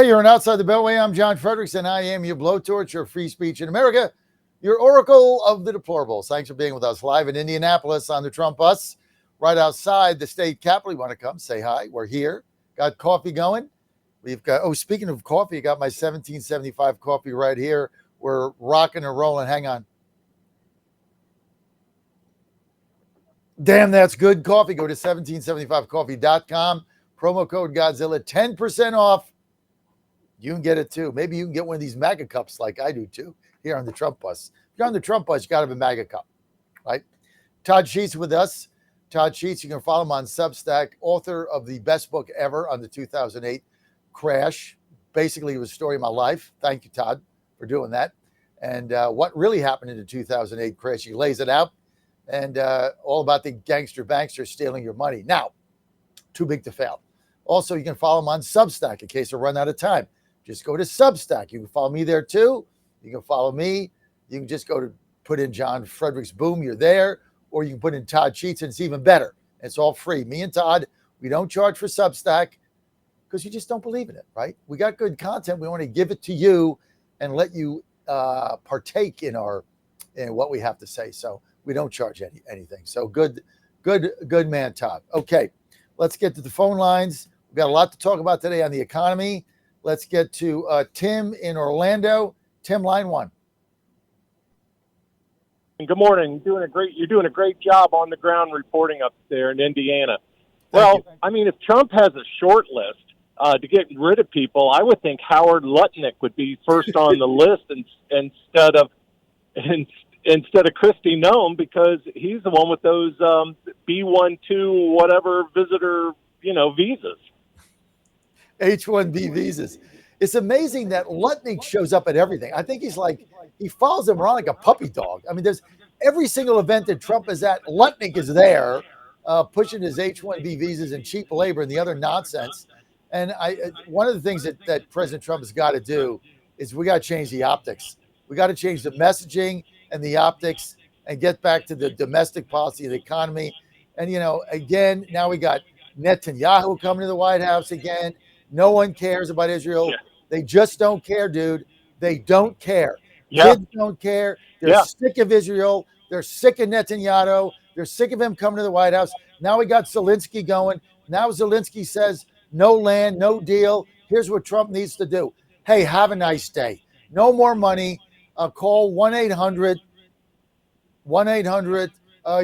Hey, you're on Outside the Beltway. I'm John Fredericks, and I am your blowtorch, your free speech in America, your oracle of the deplorables. Thanks for being with us live in Indianapolis on the Trump bus, right outside the state capitol. You want to come, say hi. We're here. Got coffee going. We've got, speaking of coffee, I got my 1775 coffee right here. We're rocking and rolling. Hang on. Damn, that's good coffee. Go to 1775coffee.com. Promo code Godzilla, 10% off. You can get it too. Maybe you can get one of these MAGA cups like I do too here on the Trump bus. If you're on the Trump bus, you got to have a MAGA cup, right? Todd Sheets with us. Todd Sheets, you can follow him on Substack, author of the best book ever on the 2008 crash. Basically, it was a story of my life. Thank you, Todd, for doing that. And what really happened in the 2008 crash. He lays it out and all about the gangster bankster stealing your money. Now, too big to fail. Also, you can follow him on Substack in case I run out of time. Just go to Substack. You can follow me there too. You can follow me. You can just go to put in John Fredericks, boom, you're there. Or you can put in Todd Sheets, and it's even better. It's all free. Me and Todd, we don't charge for Substack because you just don't believe in it, right? We got good content. We want to give it to you and let you partake in what we have to say. So we don't charge anything. So good man, Todd. Okay, let's get to the phone lines. We've got a lot to talk about today on the economy. Let's get to Tim in Orlando. Tim, line one. Good morning. You're doing a great job on the ground reporting up there in Indiana. Well, I mean, if Trump has a short list to get rid of people, I would think Howard Lutnick would be first on the list instead of Kristi Noem, because he's the one with those B-1, whatever visitor, visas. H-1B visas. It's amazing that Lutnick shows up at everything. I think he follows them around like a puppy dog. I mean, there's every single event that Trump is at, Lutnick is there pushing his H-1B visas and cheap labor and the other nonsense. And one of the things that President Trump has got to do is we got to change the optics. We got to change the messaging and the optics and get back to the domestic policy of the economy. And, again, now we got Netanyahu coming to the White House again. No one cares about Israel. Yeah. They just don't care, dude. They don't care. Yeah. Kids don't care. They're sick of Israel. They're sick of Netanyahu. They're sick of him coming to the White House. Now we got Zelensky going. Now Zelensky says, no land, no deal. Here's what Trump needs to do. Hey, have a nice day. No more money. Call 1-800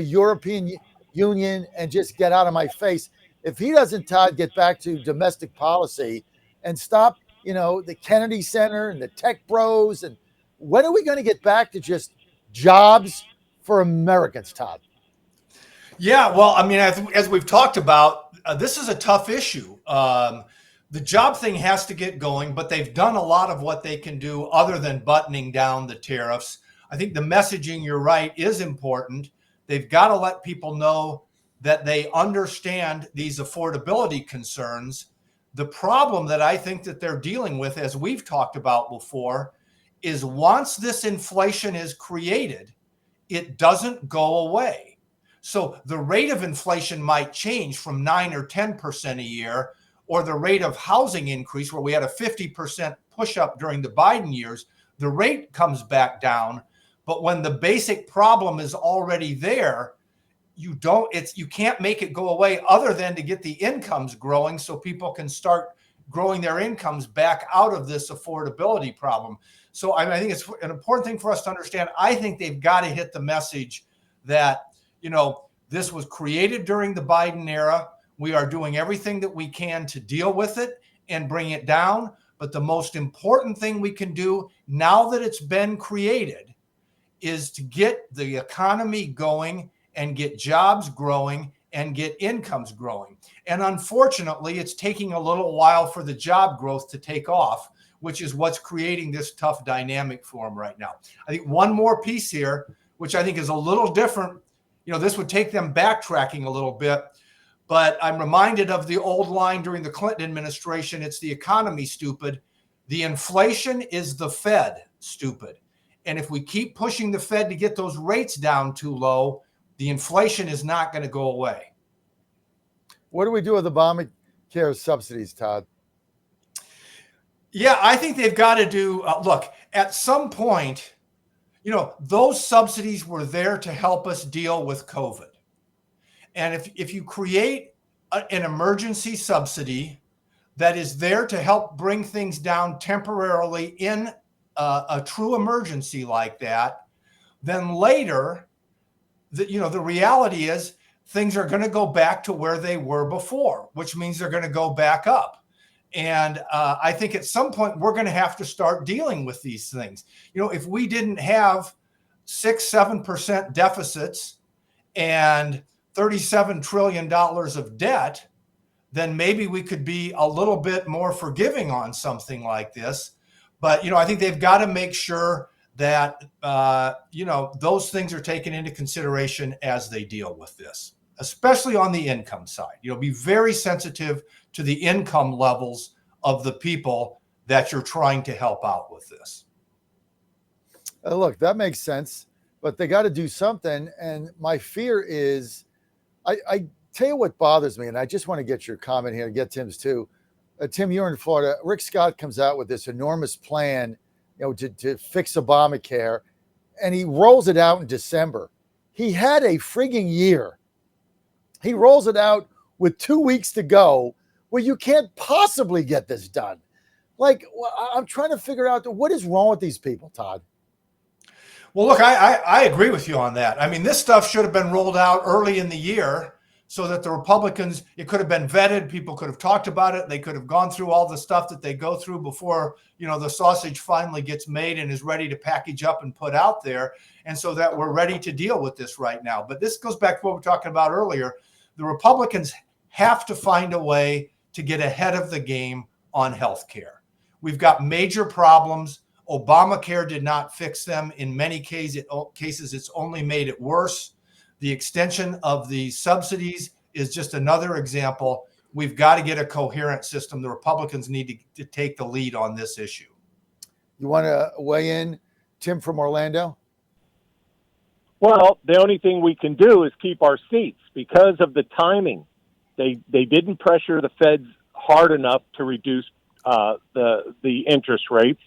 European Union and just get out of my face. If he doesn't, Todd, get back to domestic policy and stop, the Kennedy Center and the tech bros, and when are we going to get back to just jobs for Americans, Todd? Yeah, well, I mean, as we've talked about, this is a tough issue. The job thing has to get going, but they've done a lot of what they can do other than buttoning down the tariffs. I think the messaging, you're right, is important. They've got to let people know that they understand these affordability concerns. The problem that I think that they're dealing with, as we've talked about before, is once this inflation is created, it doesn't go away. So the rate of inflation might change from 9 or 10% a year, or the rate of housing increase, where we had a 50% push up during the Biden years, the rate comes back down. But when the basic problem is already there, you can't make it go away other than to get the incomes growing so people can start growing their incomes back out of this affordability problem. So I think it's an important thing for us to understand. I think they've got to hit the message that, this was created during the Biden era. We are doing everything that we can to deal with it and bring it down. But the most important thing we can do now that it's been created is to get the economy going and get jobs growing and get incomes growing. And unfortunately, it's taking a little while for the job growth to take off, which is what's creating this tough dynamic for them right now. I think one more piece here, which I think is a little different, this would take them backtracking a little bit, but I'm reminded of the old line during the Clinton administration, it's the economy, stupid. The inflation is the Fed, stupid. And if we keep pushing the Fed to get those rates down too low, the inflation is not going to go away. What do we do with Obamacare subsidies, Todd? Yeah, I think they've got to do, look, at some point, those subsidies were there to help us deal with COVID. And if you create an emergency subsidy that is there to help bring things down temporarily in a true emergency like that, then later, the reality is things are going to go back to where they were before, which means they're going to go back up. And I think at some point we're going to have to start dealing with these things. If we didn't have 6-7% deficits and $37 trillion of debt, then maybe we could be a little bit more forgiving on something like this. But, I think they've got to make sure that, those things are taken into consideration as they deal with this, especially on the income side. Be very sensitive to the income levels of the people that you're trying to help out with this. Look, that makes sense, but they got to do something. And my fear is, I tell you what bothers me, and I just want to get your comment here and get Tim's too. Tim, you're in Florida. Rick Scott comes out with this enormous plan, to fix Obamacare, and he rolls it out in December. He had a frigging year. He rolls it out with 2 weeks to go, where you can't possibly get this done. Like, I'm trying to figure out what is wrong with these people, Todd. Well, look, I agree with you on that. I mean, this stuff should have been rolled out early in the year so that the Republicans, it could have been vetted. People could have talked about it. They could have gone through all the stuff that they go through before, the sausage finally gets made and is ready to package up and put out there. And so that we're ready to deal with this right now. But this goes back to what we were talking about earlier. The Republicans have to find a way to get ahead of the game on health care. We've got major problems. Obamacare did not fix them. In many cases, it's only made it worse. The extension of the subsidies is just another example. We've got to get a coherent system. The Republicans need to take the lead on this issue. You want to weigh in, Tim from Orlando? Well, the only thing we can do is keep our seats because of the timing. They didn't pressure the Feds hard enough to reduce the interest rates.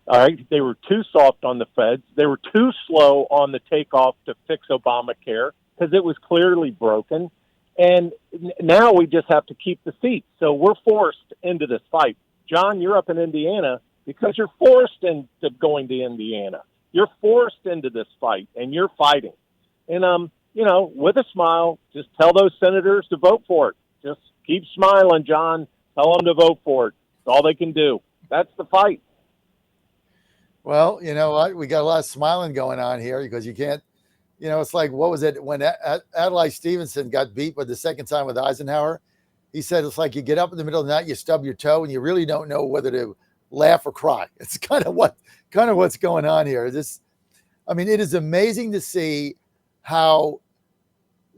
All right, they were too soft on the Feds. They were too slow on the takeoff to fix Obamacare because it was clearly broken. And now we just have to keep the seats. So we're forced into this fight. John, you're up in Indiana because you're forced into going to Indiana. You're forced into this fight, and you're fighting. And, with a smile, just tell those senators to vote for it. Just keep smiling, John. Tell them to vote for it. That's all they can do. That's the fight. Well, you know what? We got a lot of smiling going on here because you can't, it's like, what was it when Adlai Stevenson got beat for the second time with Eisenhower? He said, it's like you get up in the middle of the night, you stub your toe, and you really don't know whether to laugh or cry. It's kind of what's going on here. It is amazing to see how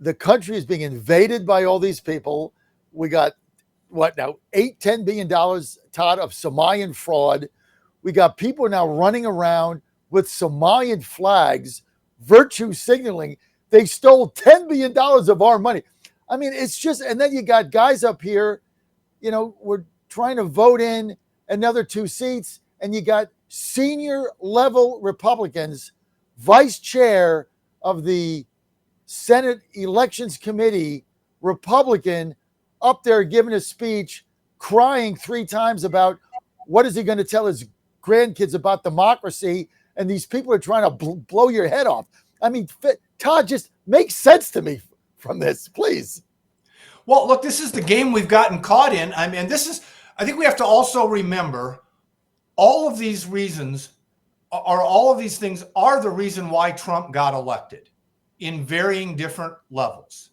the country is being invaded by all these people. We got $10 billion, Todd, of Somalian fraud. We got people now running around with Somalian flags, virtue signaling. They stole $10 billion of our money. It's just, and then you got guys up here, we're trying to vote in another 2 seats, and you got senior level Republicans, vice chair of the Senate Elections Committee, Republican, up there giving a speech, crying 3 times about what is he going to tell his grandkids about democracy, and these people are trying to blow your head off. Todd, just make sense to me from this, please. Well, look, this is the game we've gotten caught in. I think we have to also remember all of these reasons all of these things are the reason why Trump got elected in varying different levels.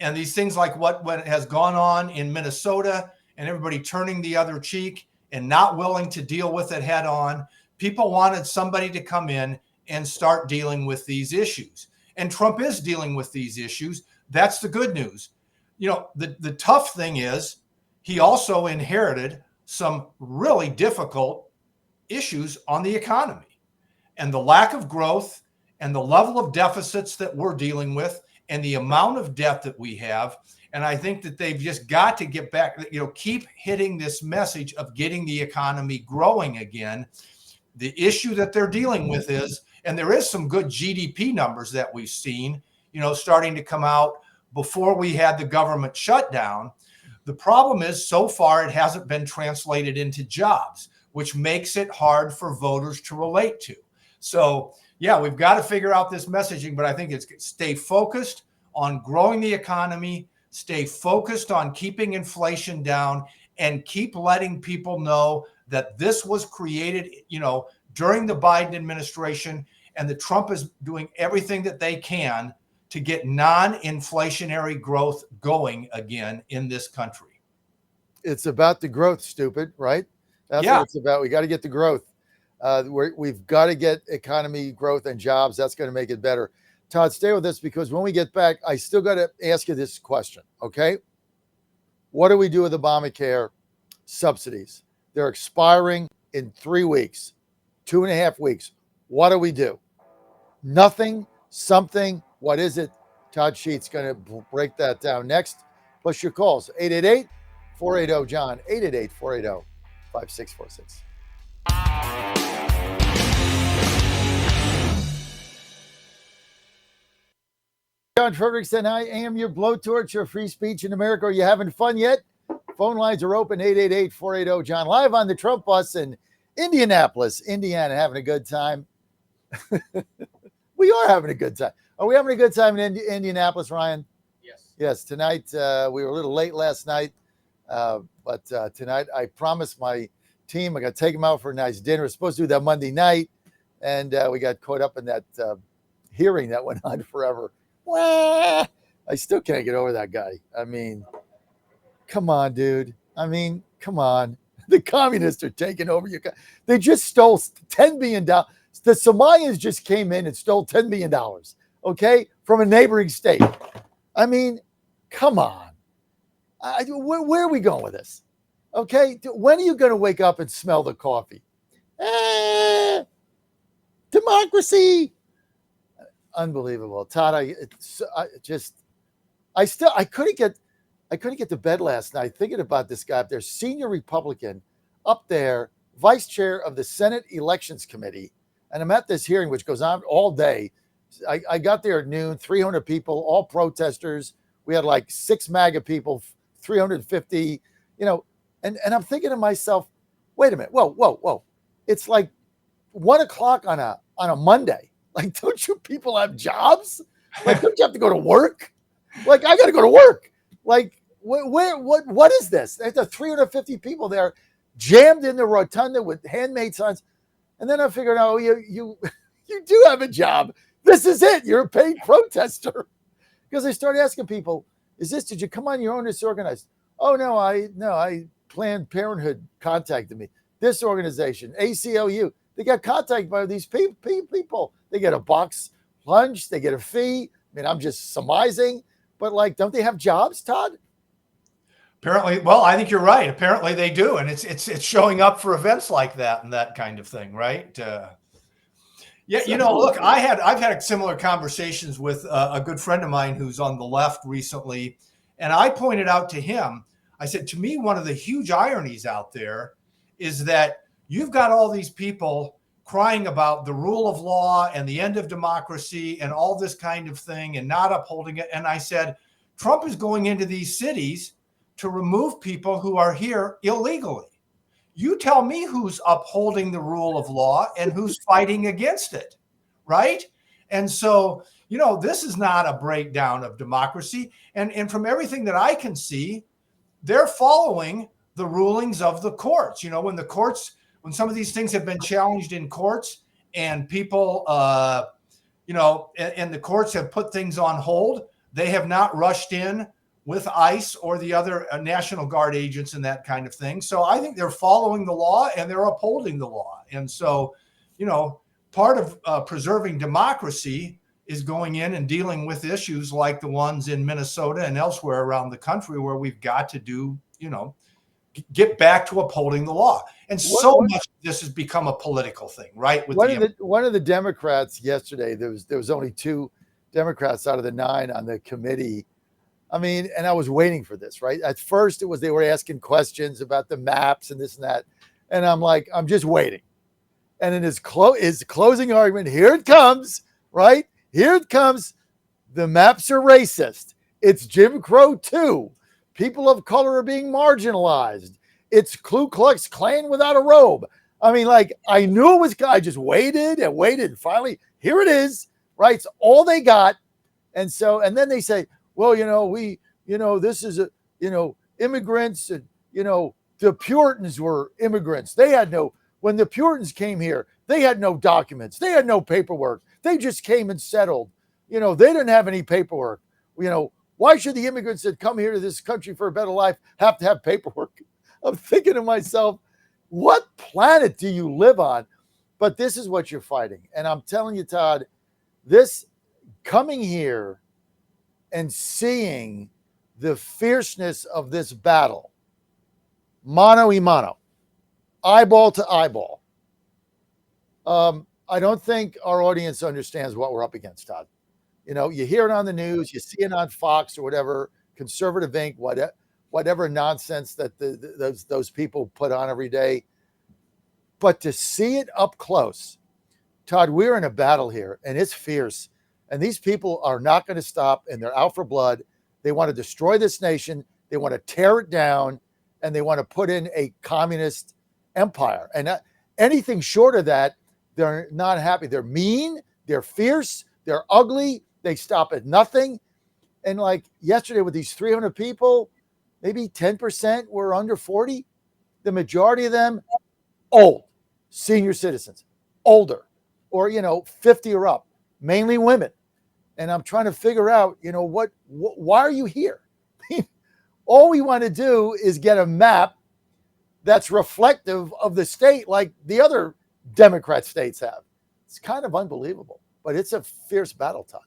And these things like what has gone on in Minnesota and everybody turning the other cheek and not willing to deal with it head on. People wanted somebody to come in and start dealing with these issues. And Trump is dealing with these issues. That's the good news. The tough thing is he also inherited some really difficult issues on the economy and the lack of growth and the level of deficits that we're dealing with and the amount of debt that we have. And I think that they've just got to get back, keep hitting this message of getting the economy growing again. The issue that they're dealing with is, and there is some good GDP numbers that we've seen, starting to come out before we had the government shutdown. The problem is, so far, it hasn't been translated into jobs, which makes it hard for voters to relate to. So, yeah, we've got to figure out this messaging, but I think it's stay focused on growing the economy, stay focused on keeping inflation down, and keep letting people know that this was created, during the Biden administration, and that Trump is doing everything that they can to get non-inflationary growth going again in this country. It's about the growth, stupid, right? That's what it's about. We got to get the growth. We've got to get economy growth and jobs. That's going to make it better. Todd, stay with us, because when we get back, I still got to ask you this question, okay? What do we do with Obamacare subsidies? They're expiring in 3 weeks, 2.5 weeks. What do we do? Nothing, something. What is it? Todd Sheets going to break that down next. Plus your calls, 888-480-JOHN, 888-480-5646. John Fredericks, and I am your blowtorch, your free speech in America. Are you having fun yet? Phone lines are open, 888-480-JOHN, live on the Trump bus in Indianapolis, Indiana, having a good time. We are having a good time. Are we having a good time in Indianapolis, Ryan? Yes. Yes, tonight, we were a little late last night, but tonight I promised my team I got to take them out for a nice dinner. We're supposed to do that Monday night, and we got caught up in that hearing that went on forever. I still can't get over that guy. I mean, come on, dude. I mean, come on. The communists are taking over your. They just stole $10 billion. The Somalians just came in and stole $10 million, okay, from a neighboring state. I mean, come on. Where are we going with this? Okay, when are you going to wake up and smell the coffee? Democracy. Unbelievable, Todd. I couldn't get to bed last night thinking about this guy up there, senior Republican up there, vice chair of the Senate Elections Committee. And I'm at this hearing, which goes on all day. I got there at noon, 300 people, all protesters. We had like 6 MAGA people, 350, and I'm thinking to myself, wait a minute, whoa. It's like 1:00 on a Monday. Like, don't you people have jobs? Like, don't you have to go to work? Like, I got to go to work. Like, what is this? There's 350 people there jammed in the rotunda with handmade signs. And then I figured out, you do have a job. This is it. You're a paid protester. Because I started asking people, did you come on your own or disorganized? Oh, no, Planned Parenthood contacted me. This organization, ACLU, they got contacted by these people. They get a box lunch. They get a fee. I mean, I'm just surmising. But, like, don't they have jobs, Todd? Apparently, well, I think you're right. Apparently they do. And it's showing up for events like that and that kind of thing, right? Look, I've had similar conversations with a good friend of mine who's on the left recently. And I pointed out to him, I said, to me, one of the huge ironies out there is that you've got all these people crying about the rule of law and the end of democracy and all this kind of thing and not upholding it. And I said, Trump is going into these cities to remove people who are here illegally. You tell me who's upholding the rule of law and who's fighting against it, right? And so, this is not a breakdown of democracy. And from everything that I can see, they're following the rulings of the courts. When some of these things have been challenged in courts and people, and the courts have put things on hold, they have not rushed in with ICE or the other National Guard agents and that kind of thing. So I think they're following the law and they're upholding the law. And so, part of preserving democracy is going in and dealing with issues like the ones in Minnesota and elsewhere around the country where we've got to do, get back to upholding the law. And much of this has become a political thing, right? One of the Democrats yesterday, there was only two Democrats out of the 9 on the committee. I mean, and I was waiting for this, right? At first, it was they were asking questions about the maps and this and that. And I'm like, I'm just waiting. And in his closing argument, here it comes, right? Here it comes. The maps are racist. It's Jim Crow too. People of color are being marginalized. It's Ku Klux Klan without a robe. I mean, like, I knew it was, I just waited and waited. And finally, here it is, right? It's all they got. And so, and then they say, well, this is immigrants and, the Puritans were immigrants. When the Puritans came here, they had no documents. They had no paperwork. They just came and settled. They didn't have any paperwork. Why should the immigrants that come here to this country for a better life have to have paperwork? I'm thinking to myself, what planet do you live on? But this is what you're fighting. And I'm telling you, Todd, this coming here and seeing the fierceness of this battle, mano a mano, eyeball to eyeball. I don't think our audience understands what we're up against, Todd. You hear it on the news, you see it on Fox or whatever, Conservative Inc., whatever nonsense that those people put on every day. But to see it up close, Todd, we're in a battle here, and it's fierce. And these people are not going to stop, and they're out for blood. They want to destroy this nation. They want to tear it down, and they want to put in a communist empire. And anything short of that, they're not happy. They're mean. They're fierce. They're ugly. They stop at nothing. And like yesterday with these 300 people, maybe 10% were under 40. The majority of them, old, senior citizens, older, or, 50 or up, mainly women. And I'm trying to figure out, why are you here? All we want to do is get a map that's reflective of the state like the other Democrat states have. It's kind of unbelievable, but it's a fierce battle, Todd.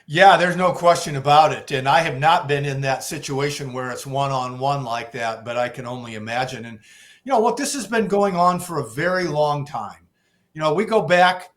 Yeah, there's no question about it. And I have not been in that situation where it's one-on-one like that, but I can only imagine. And, look, this has been going on for a very long time. We go back,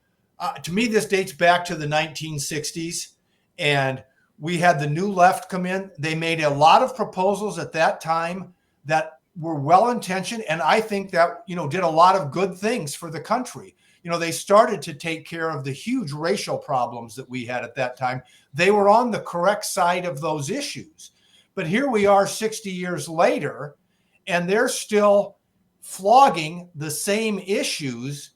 to me, this dates back to the 1960s, and we had the New Left come in. They made a lot of proposals at that time that were well-intentioned, and I think that, did a lot of good things for the country. They started to take care of the huge racial problems that we had at that time. They were on the correct side of those issues. But here we are 60 years later, and they're still flogging the same issues,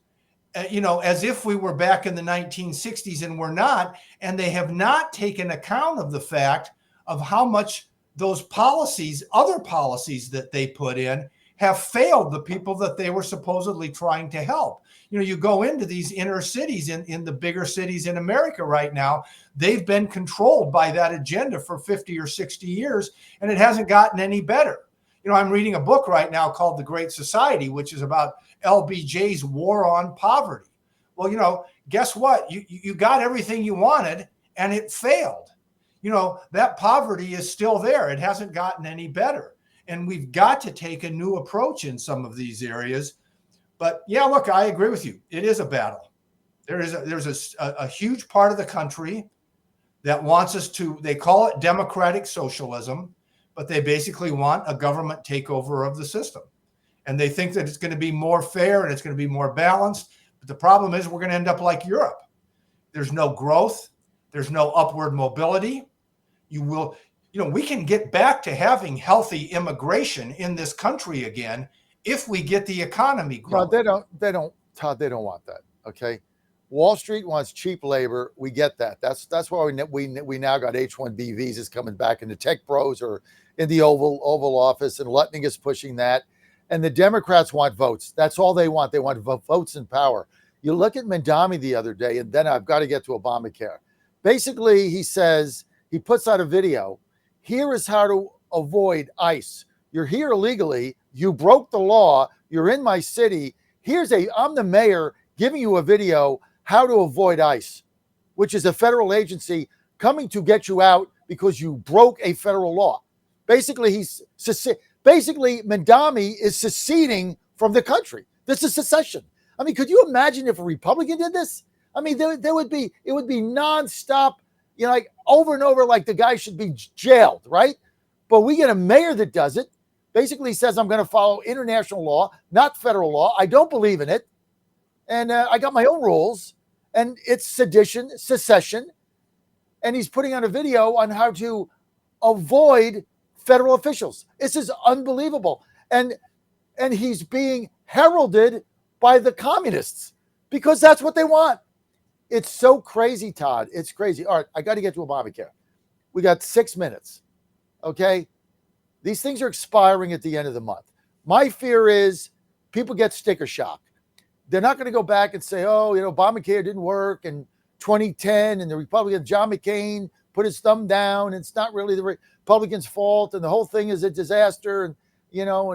as if we were back in the 1960s, and we're not. And they have not taken account of the fact of how much those policies, other policies that they put in, have failed the people that they were supposedly trying to help. You go into these inner cities in the bigger cities in America right now, they've been controlled by that agenda for 50 or 60 years, and it hasn't gotten any better. I'm reading a book right now called The Great Society, which is about LBJ's war on poverty. Well, guess what? You got everything you wanted, and it failed. That poverty is still there. It hasn't gotten any better. And we've got to take a new approach in some of these areas. But yeah, look, I agree with you. It is a battle. There's a huge part of the country that wants us to, they call it democratic socialism, but they basically want a government takeover of the system. And they think that it's going to be more fair and it's going to be more balanced. But the problem is we're going to end up like Europe. There's no growth. There's no upward mobility. We can get back to having healthy immigration in this country again if we get the economy growing. No, Todd, they don't want that. Okay. Wall Street wants cheap labor. We get that. That's why we now got H-1B visas coming back, and the tech bros are in the Oval Office, and Lutnick is pushing that. And the Democrats want votes. That's all they want. They want votes and power. You look at Mandami the other day, and then I've got to get to Obamacare. Basically, he puts out a video. Here is how to avoid ICE. You're here illegally. You broke the law. You're in my city. I'm the mayor giving you a video how to avoid ICE, which is a federal agency coming to get you out because you broke a federal law. Basically, Mandami is seceding from the country. This is secession. I mean, could you imagine if a Republican did this? I mean, it would be nonstop like over and over, like the guy should be jailed, right? But we get a mayor that does it, basically says, I'm going to follow international law, not federal law. I don't believe in it. And I got my own rules, and it's secession. And he's putting on a video on how to avoid federal officials. This is unbelievable. And he's being heralded by the communists because that's what they want. It's so crazy, Todd. It's crazy. All right, I got to get to Obamacare. We got 6 minutes. Okay? These things are expiring at the end of the month. My fear is people get sticker shock. They're not going to go back and say, oh, Obamacare didn't work in 2010 and the Republican John McCain put his thumb down. It's not really the Republicans' fault and the whole thing is a disaster and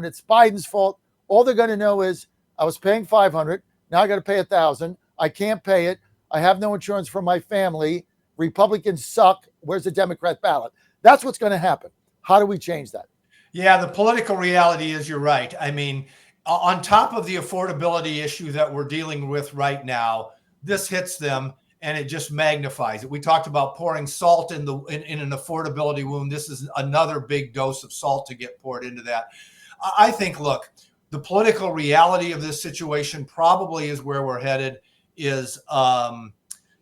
it's Biden's fault. All they're going to know is I was paying $500. Now I got to pay $1,000. I can't pay it. I have no insurance for my family. Republicans suck. Where's the Democrat ballot? That's what's going to happen. How do we change that? Yeah, the political reality is you're right. I mean, on top of the affordability issue that we're dealing with right now, this hits them and it just magnifies it. We talked about pouring salt in an affordability wound. This is another big dose of salt to get poured into that. I think, look, the political reality of this situation probably is where we're headed is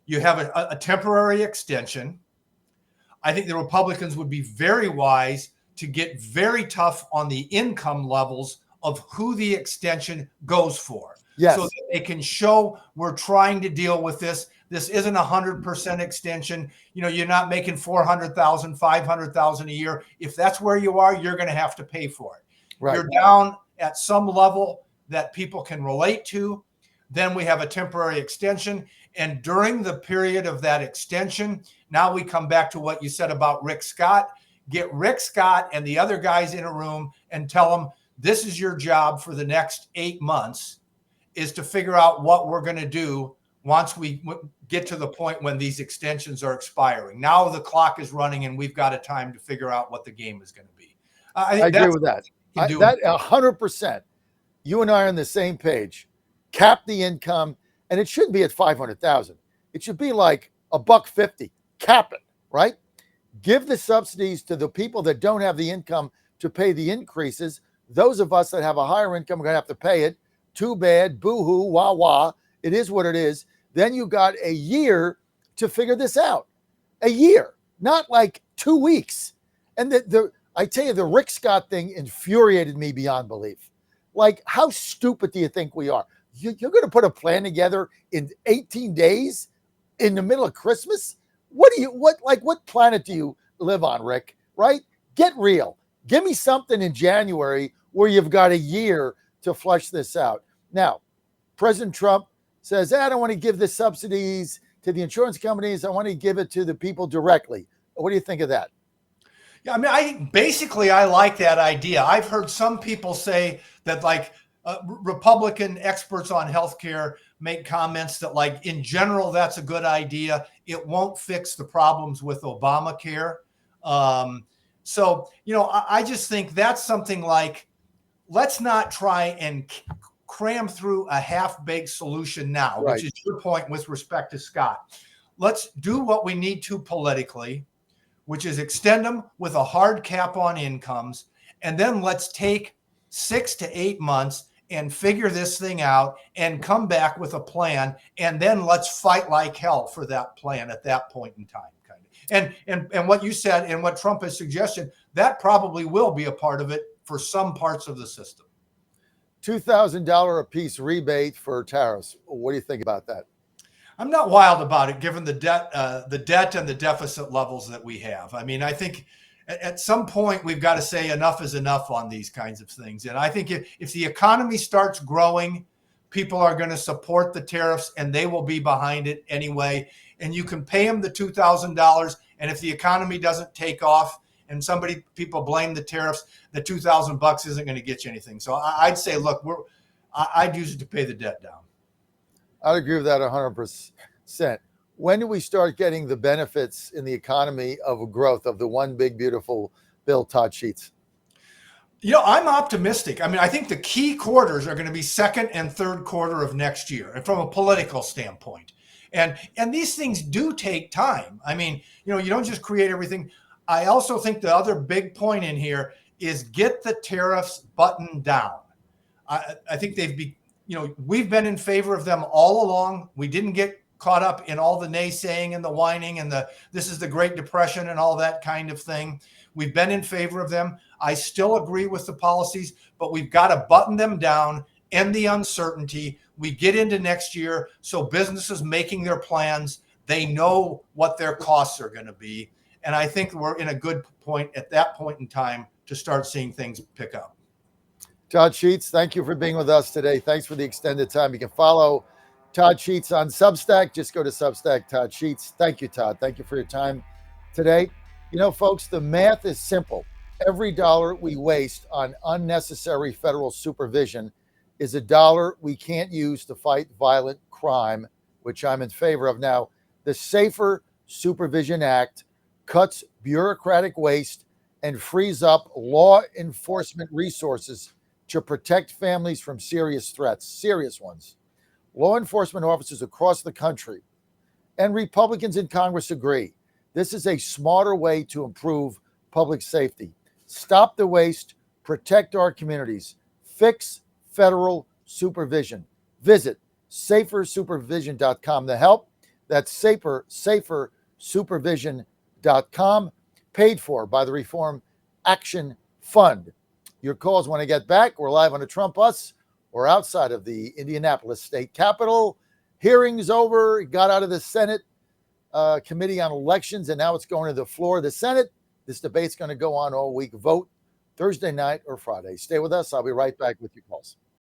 you have a temporary extension. I think the Republicans would be very wise to get very tough on the income levels of who the extension goes for. Yes. So that they can show we're trying to deal with this. This isn't 100% extension. You're not making $400,000, $500,000 a year. If that's where you are, you're going to have to pay for it. Right. You're down at some level that people can relate to. Then we have a temporary extension. And during the period of that extension, now we come back to what you said about Rick Scott. Get Rick Scott and the other guys in a room and tell them, this is your job for the next 8 months, is to figure out what we're going to do once we get to the point when these extensions are expiring. Now the clock is running and we've got a time to figure out what the game is going to be. I agree with that. That 100%. You and I are on the same page. Cap the income, and it shouldn't be at 500,000. It should be like $150. Cap it, right? Give the subsidies to the people that don't have the income to pay the increases. Those of us that have a higher income are going to have to pay it. Too bad, boo-hoo, wah-wah. It is what it is. Then you got a year to figure this out. A year, not like 2 weeks. And I tell you, the Rick Scott thing infuriated me beyond belief. Like, how stupid do you think we are? You're going to put a plan together in 18 days in the middle of Christmas? What planet do you live on, Rick? Right? Get real. Give me something in January where you've got a year to flush this out. Now, President Trump says, I don't want to give the subsidies to the insurance companies. I want to give it to the people directly. What do you think of that? Yeah, I mean, I like that idea. I've heard some people say that, like, Republican experts on healthcare make comments that, like, in general, that's a good idea. It won't fix the problems with Obamacare. So, I just think that's something like, let's not try and cram through a half-baked solution now, right, which is your point with respect to Scott. Let's do what we need to politically, which is extend them with a hard cap on incomes. And then let's take 6 to 8 months and figure this thing out and come back with a plan. And then let's fight like hell for that plan at that point in time. And what you said and what Trump has suggested, that probably will be a part of it for some parts of the system. $2,000 a piece rebate for tariffs. What do you think about that? I'm not wild about it, given the debt and the deficit levels that we have. I mean, I think at some point we've got to say enough is enough on these kinds of things. And I think if the economy starts growing, people are going to support the tariffs and they will be behind it anyway. And you can pay them the $2,000. And if the economy doesn't take off and people blame the tariffs, the $2,000 isn't going to get you anything. So I'd say, look, I'd use it to pay the debt down. I'd agree with that 100%. When do we start getting the benefits in the economy of growth of the one big, beautiful bill, Todd Sheets? I'm optimistic. I mean, I think the key quarters are going to be second and third quarter of next year, and from a political standpoint. And these things do take time. I mean, you don't just create everything. I also think the other big point in here is get the tariffs buttoned down. I think we've been in favor of them all along. We didn't get caught up in all the naysaying and the whining and this is the Great Depression and all that kind of thing. We've been in favor of them. I still agree with the policies, but we've got to button them down, end the uncertainty. We get into next year, so businesses making their plans, they know what their costs are going to be. And I think we're in a good point at that point in time to start seeing things pick up. Todd Sheets, thank you for being with us today. Thanks for the extended time. You can follow Todd Sheets on Substack. Just go to Substack, Todd Sheets. Thank you, Todd. Thank you for your time today. Folks, the math is simple. Every dollar we waste on unnecessary federal supervision is a dollar we can't use to fight violent crime, which I'm in favor of. Now, the Safer Supervision Act cuts bureaucratic waste and frees up law enforcement resources to protect families from serious threats, serious ones. Law enforcement officers across the country and Republicans in Congress agree. This is a smarter way to improve public safety. Stop the waste, protect our communities, fix federal supervision. Visit safersupervision.com to help. That's safersupervision.com, paid for by the Reform Action Fund. Your calls when I get back. We're live on the Trump bus. We're outside of the Indianapolis State Capitol. Hearings over. It got out of the Senate Committee on Elections, and now it's going to the floor of the Senate. This debate's going to go on all week. Vote Thursday night or Friday. Stay with us. I'll be right back with your calls.